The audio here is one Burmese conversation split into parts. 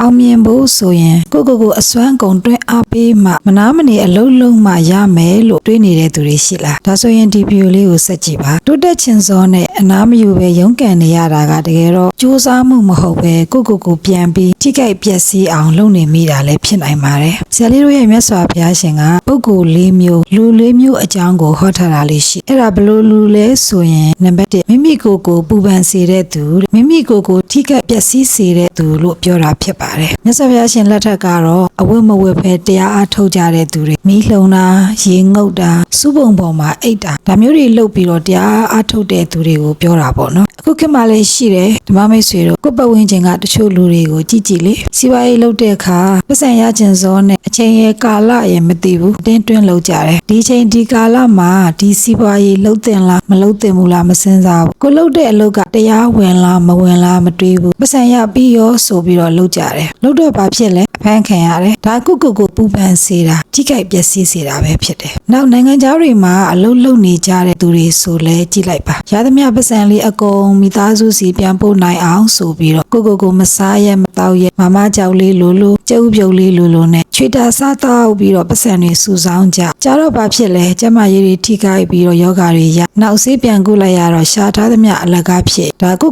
အောင်မြင်ဖို့ဆိုရင်ကိုအစွမ်းကုန်တွင်းအားပေးမှမနာမနေအလုံးလုံးမှရမယ်လို့တွေးနေတဲ့သူတွေရှိလားဒါဆိုရင်ဒီဗီဒီယိုလေးကိုဆက်ကြည့်ပါတိုးတက်ချင်စောနဲ့အနာမယူပဲရုန်းကန်နေရတာကတကယ်တော့စူးစမ်းမှုမဟုတ်ပဲကိုပြန်ပြီးထိခိုက်ပျက်စီးအောင်လုပ်နေမိတာလည်းဖြစ်နိုင်ပါတယ်ဆရာလေးတို့ရဲ့မြတ်စွာဘုရားရှင်ကပုဂ္ဂိုလ်၄မျိုးလူ၄မျိုးအကြောင်းကိုဟောထားတာလေးရှိအဲ့ဒါဘလို့လူလဲဆိုရင်နံပါတ်1မိမိကိုပူပန်စေတဲ့သူမိမိကိုထိခိုက်ပျက်စီးစေတဲ့သူလို့ပြောတာဖြစ်ပါတယ်မြတ်စွာဘုရားရှင်လက်ထက်ကတော့အဝတ်မဝတ်ပဲတရားအားထုတ်ကြတဲ့သူတွေမီးလှုံတာရေငုတ်တာစုပုံပေါ်မှာအိတ်တာဒါမျိုးတွေလုပ်ပြီးတော့တရားအားထုတ်တဲ့သူတွေကိုပြောတာပေါ့နော်အခုခေတ်မှာလည်းရှိတယ်ဓမ္မမိတ်ဆွေတို့ကိုပတ်ဝန်းကျင်ကတချို့လူတွေကိုကြည့်လေစီးပွားရေးလုပ်တဲ့အခါပတ်စံရကျင်စောနဲ့အချိန်ရဲ့ကာလရဲ့မသိဘူးတင်းတွင်းလုပ်ကြတယ်ဒီချိန်ဒီကာလမှာဒီစီးပွားရေးလုပ်တင်လားမလုပ်တင်ဘူးလားမစင်စားဘူးကိုလုပ်တဲ့အလုပ်ကတရားဝင်လားမဝင်လားမတွေးဘူးပတ်စံရပြီးရောဆိုပြီးတော့လုပ်ကြတယ်လုပ်တော့ဘာဖြစ်လဲဖန်ခံရတယ်ဒါကိုပူပန်စေတာထိခိုက်ပျက်စီးစေတာပဲဖြစ်တယ်နောက်နိုင်ငံခြားတွေမှာအလုပ်လုပ်နေကြတဲ့သူတွေဆိုလဲကြည့်လိုက်ပါရသမျှပတ်စံလေးအကုန်မိသားစုစီပြန်ပို့နိုင်အောင်ဆိုပြီးတော့ကိုမစားရမတော့ရမမကြောက်လေးလိုကျုပ်ပြုတ်လေးလိုနဲ့ချွေတာစားတော့ပြီးတော့ပတ်စံတွေစုဆောင်းကြတော့ဘာဖြစ်လဲကျမရေးတွေထိခိုက်ပြီးတော့ယောဂတွေရနောက်ဆေးပြန်ကုလိုက်ရတော့ရှာထားသမျှအလကားဖြစ်ဒါကို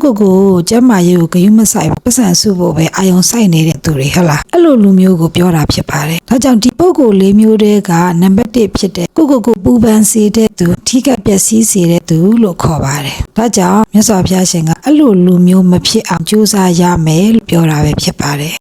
ကျမရေးကိုဂယုမဆိုင်ပတ်စံစုဖို့ပဲအာယုံဆိုင်နေတဲ့သူတွေဟုတ်လားအဲ့လိုလူမျိုးကိုပြောတာဖြစ်ပါတယ်ဒါကြောင့်ဒီပုဂ္ဂိုလ်၄မျိုးတည်းကနံပါတ်1ဖြစ်တဲ့ကိုပူပန်စေတဲ့သူထိခိုက်ပျက်စီးစေတဲ့သူလို့ခေါ်ပါတယ်ဒါကြောင့်မြတ်စွာဘုရားရှင်ကအဲ့လိုလူမျိုးမဖြစ်အောင်ကြိုးစားရမယ်လို့ပြောတာပဲဖြစ်ပါတယ်